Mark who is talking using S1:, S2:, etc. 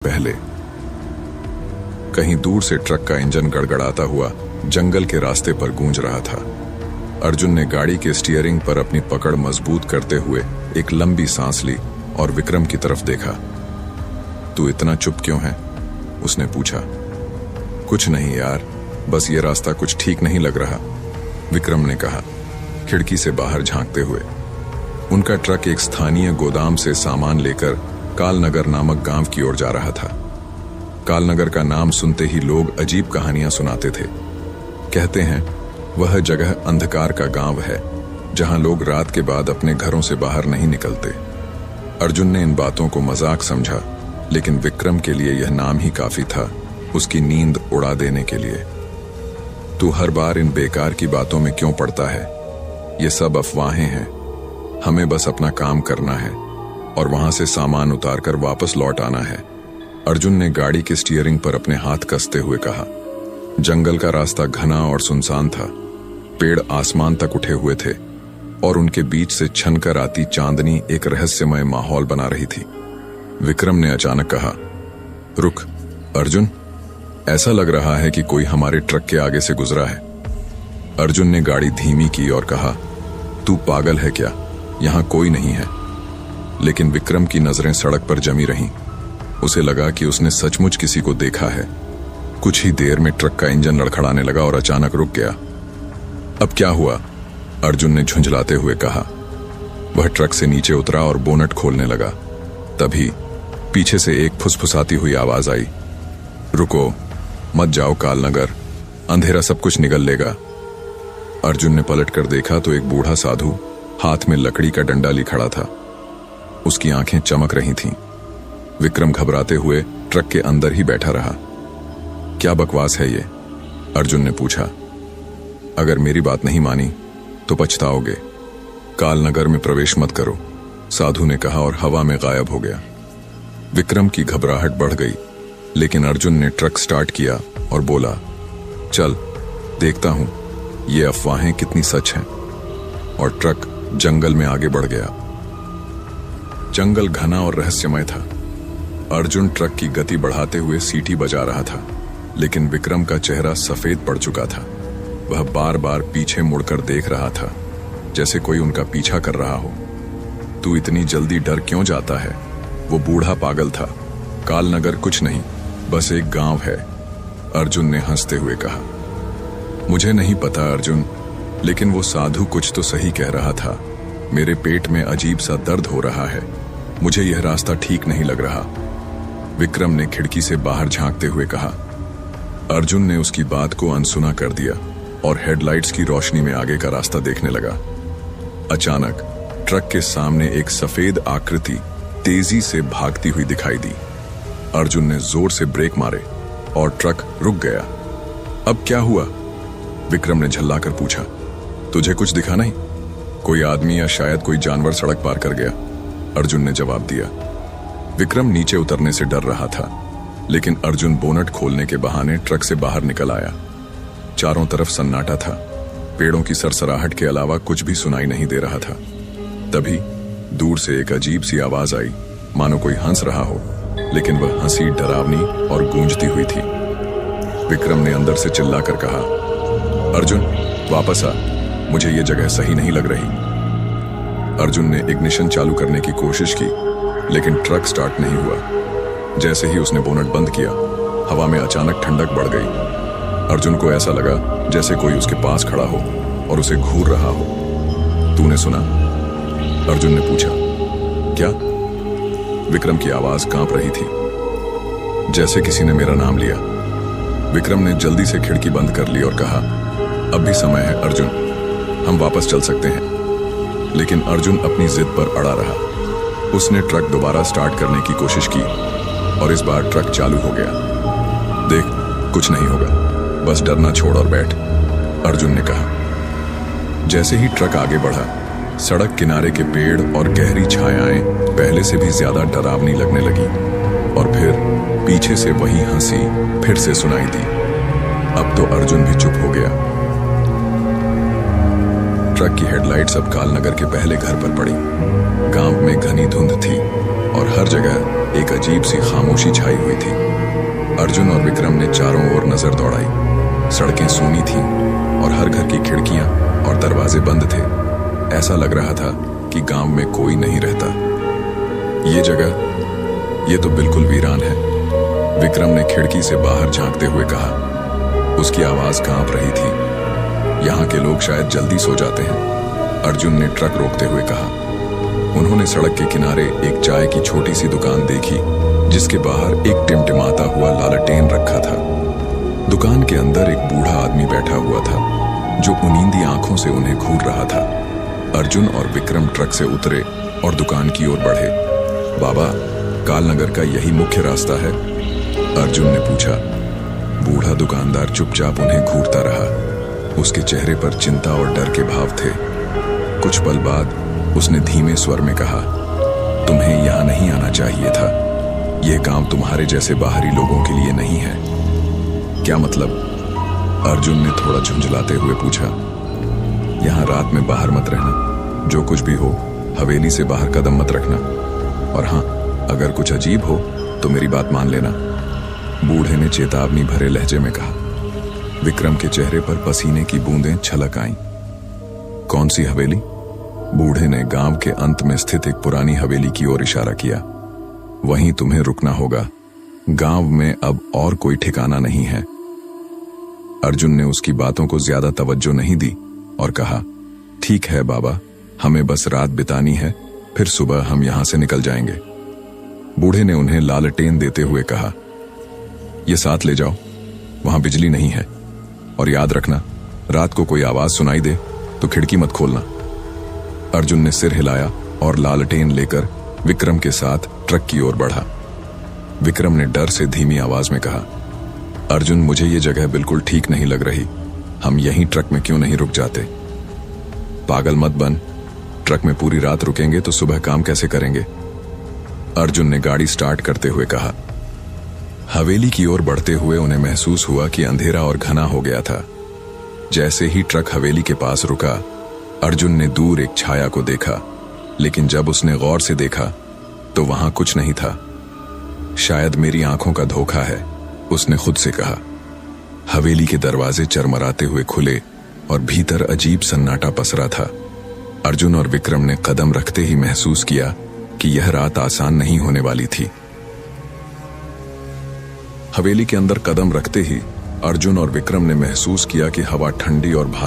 S1: पहले कहीं दूर से ट्रक का इंजन गड़गड़ाता हुआ जंगल के रास्ते पर गूंज रहा था। अर्जुन ने गाड़ी के स्टीयरिंग पर अपनी पकड़ मजबूत करते हुए एक लंबी सांस ली और विक्रम की तरफ देखा। तू इतना चुप क्यों है? उसने पूछा। कुछ नहीं यार, बस ये रास्ता कुछ ठीक नहीं लग रहा, विक्रम ने कहा, खिड़की से बाहर झांकते हुए। उनका ट्रक एक स्थानीय गोदाम से सामान लेकर कालनगर नामक गांव की ओर जा रहा था। कालनगर का नाम सुनते ही लोग अजीब कहानियां सुनाते थे। कहते हैं वह जगह अंधकार का गांव है जहां लोग रात के बाद अपने घरों से बाहर नहीं निकलते। अर्जुन ने इन बातों को मजाक समझा, लेकिन विक्रम के लिए यह नाम ही काफी था उसकी नींद उड़ा देने के लिए। तू हर बार इन बेकार की बातों में क्यों पड़ता है? ये सब अफवाहें हैं, हमें बस अपना काम करना है और वहां से सामान उतारकर वापस लौट आना है, अर्जुन ने गाड़ी के स्टीयरिंग पर अपने हाथ कसते हुए कहा। जंगल का रास्ता घना और सुनसान था। पेड़ आसमान तक उठे हुए थे और उनके बीच से छनकर आती चांदनी एक रहस्यमय माहौल बना रही थी। विक्रम ने अचानक कहा, रुक अर्जुन, ऐसा लग रहा है कि कोई हमारे ट्रक के आगे से गुजरा है। अर्जुन ने गाड़ी धीमी की और कहा, तू पागल है क्या? यहां कोई नहीं है। लेकिन विक्रम की नजरें सड़क पर जमी रहीं। उसे लगा कि उसने सचमुच किसी को देखा है। कुछ ही देर में ट्रक का इंजन लड़खड़ाने लगा और अचानक रुक गया। अब क्या हुआ? अर्जुन ने झुंझलाते हुए कहा। वह ट्रक से नीचे उतरा और बोनट खोलने लगा। तभी पीछे से एक फुसफुसाती हुई आवाज आई, रुको, मत जाओ कालनगर, अंधेरा सब कुछ निगल लेगा। अर्जुन ने पलटकर देखा तो एक बूढ़ा साधु हाथ में लकड़ी का डंडा ली खड़ा था। उसकी आंखें चमक रही थीं। विक्रम घबराते हुए ट्रक के अंदर ही बैठा रहा। क्या बकवास है ये? अर्जुन ने पूछा। अगर मेरी बात नहीं मानी तो पछताओगे। कालनगर में प्रवेश मत करो, साधु ने कहा और हवा में गायब हो गया। विक्रम की घबराहट बढ़ गई, लेकिन अर्जुन ने ट्रक स्टार्ट किया और बोला, चल देखता हूं ये अफवाहें कितनी सच हैं। और ट्रक जंगल में आगे बढ़ गया। जंगल घना और रहस्यमय था। अर्जुन ट्रक की गति बढ़ाते हुए सीटी बजा रहा था, लेकिन विक्रम का चेहरा सफेद पड़ चुका था। वह बार बार पीछे मुड़कर देख रहा था, जैसे कोई उनका पीछा कर रहा हो। तू इतनी जल्दी डर क्यों जाता है? वो बूढ़ा पागल था। कालनगर कुछ नहीं, बस एक गांव है, अर्जुन ने हंसते हुए कहा। मुझे नहीं पता अर्जुन, लेकिन वो साधु कुछ तो सही कह रहा था। मेरे पेट में अजीब सा दर्द हो रहा है। मुझे यह रास्ता ठीक नहीं लग रहा, विक्रम ने खिड़की से बाहर झांकते हुए कहा। अर्जुन ने उसकी बात को अनसुना कर दिया और हेडलाइट्स की रोशनी में आगे का रास्ता देखने लगा। अचानक ट्रक के सामने एक सफेद आकृति तेजी से भागती हुई दिखाई दी। अर्जुन ने जोर से ब्रेक मारे और ट्रक रुक गया। अब क्या हुआ? विक्रम ने झल्लाकर पूछा। तुझे कुछ दिखा नहीं? कोई आदमी या शायद कोई जानवर सड़क पार कर गया, अर्जुन ने जवाब दिया। विक्रम नीचे उतरने से डर रहा था, लेकिन अर्जुन बोनट खोलने के बहाने ट्रक से बाहर निकल आया। चारों तरफ सन्नाटा था। पेड़ों की सरसराहट के अलावा कुछ भी सुनाई नहीं दे रहा था। तभी दूर से एक अजीब सी आवाज आई, मानो कोई हंस रहा हो, लेकिन वह हंसी डरावनी और गूंजती हुई थी। विक्रम ने अंदर से चिल्लाकर कहा, अर्जुन वापस आ, मुझे ये जगह सही नहीं लग रही। अर्जुन ने इग्निशन चालू करने की कोशिश की, लेकिन ट्रक स्टार्ट नहीं हुआ। जैसे ही उसने बोनट बंद किया, हवा में अचानक ठंडक बढ़ गई। अर्जुन को ऐसा लगा जैसे कोई उसके पास खड़ा हो और उसे घूर रहा हो। तूने सुना? अर्जुन ने पूछा। क्या? विक्रम की आवाज कांप रही थी, जैसे किसी ने मेरा नाम लिया। विक्रम ने जल्दी से खिड़की बंद कर ली और कहा, अब भी समय है अर्जुन, हम वापस चल सकते हैं। लेकिन अर्जुन अपनी जिद पर अड़ा रहा। उसने ट्रक दोबारा स्टार्ट करने की कोशिश की और इस बार ट्रक चालू हो गया। देख, कुछ नहीं होगा, बस डरना छोड़ और बैठ, अर्जुन ने कहा। जैसे ही ट्रक आगे बढ़ा, सड़क किनारे के पेड़ और गहरी छायाएं पहले से भी ज्यादा डरावनी लगने लगी और फिर पीछे से वही हंसी फिर से सुनाई दी। अब तो अर्जुन भी चुप हो गया। ट्रक की हेडलाइट्स अब कालनगर के पहले घर पर पड़ी। गांव में घनी धुंध थी और हर जगह एक अजीब सी खामोशी छाई हुई थी। अर्जुन और विक्रम ने चारों ओर नजर दौड़ाई। सड़कें सूनी थीं और हर घर की खिड़कियां और दरवाजे बंद थे। ऐसा लग रहा था कि गांव में कोई नहीं रहता। ये जगह, ये तो बिल्कुल वीरान है, विक्रम ने खिड़की से बाहर झांकते हुए कहा। उसकी आवाज कांप रही थी। यहाँ के लोग शायद जल्दी सो जाते हैं, अर्जुन ने ट्रक रोकते हुए कहा। उन्होंने सड़क के किनारे एक चाय की छोटी सी दुकान देखी, जिसके बाहर एक टिमटिमाता हुआ लालटेन रखा था। दुकान के अंदर एक बूढ़ा आदमी बैठा हुआ था, जो उनींदी आंखों से उन्हें घूर रहा था। अर्जुन और विक्रम ट्रक से उतरे और दुकान की ओर बढ़े। बाबा, कालनगर का यही मुख्य रास्ता है? अर्जुन ने पूछा। बूढ़ा दुकानदार चुपचाप उन्हें घूरता रहा। उसके चेहरे पर चिंता और डर के भाव थे। कुछ पल बाद उसने धीमे स्वर में कहा, तुम्हें यहां नहीं आना चाहिए था। यह काम तुम्हारे जैसे बाहरी लोगों के लिए नहीं है। क्या मतलब? अर्जुन ने थोड़ा झुंझलाते हुए पूछा। यहां रात में बाहर मत रहना। जो कुछ भी हो, हवेली से बाहर कदम मत रखना। और हां, अगर कुछ अजीब हो तो मेरी बात मान लेना, बूढ़े ने चेतावनी भरे लहजे में कहा। विक्रम के चेहरे पर पसीने की बूंदें छलक आईं। कौन सी हवेली? बूढ़े ने गांव के अंत में स्थित एक पुरानी हवेली की ओर इशारा किया। वहीं तुम्हें रुकना होगा। गांव में अब और कोई ठिकाना नहीं है। अर्जुन ने उसकी बातों को ज्यादा तवज्जो नहीं दी और कहा, ठीक है बाबा, हमें बस रात बितानी है, फिर सुबह हम यहां से निकल जाएंगे। बूढ़े ने उन्हें लालटेन देते हुए कहा, ये साथ ले जाओ, वहां बिजली नहीं है। और याद रखना, रात को कोई आवाज सुनाई दे तो खिड़की मत खोलना। अर्जुन ने सिर हिलाया और लालटेन लेकर विक्रम के साथ ट्रक की ओर बढ़ा। विक्रम ने डर से धीमी आवाज में कहा, अर्जुन, मुझे ये जगह बिल्कुल ठीक नहीं लग रही। हम यहीं ट्रक में क्यों नहीं रुक जाते? पागल मत बन। ट्रक में पूरी रात रुकेंगे तो सुबह काम कैसे करेंगे? अर्जुन ने गाड़ी स्टार्ट करते हुए कहा। हवेली की ओर बढ़ते हुए उन्हें महसूस हुआ कि अंधेरा और घना हो गया था। जैसे ही ट्रक हवेली के पास रुका, अर्जुन ने दूर एक छाया को देखा, लेकिन जब उसने गौर से देखा तो वहां कुछ नहीं था। शायद मेरी आंखों का धोखा है, उसने खुद से कहा। हवेली के दरवाजे चरमराते हुए खुले और भीतर अजीब सन्नाटा पसरा था। अर्जुन और विक्रम ने कदम रखते ही महसूस किया कि यह रात आसान नहीं होने वाली थी। हवेली के अंदर कदम रखते ही अर्जुन और विक्रम ने महसूस किया कि हवा ठंडी और भारी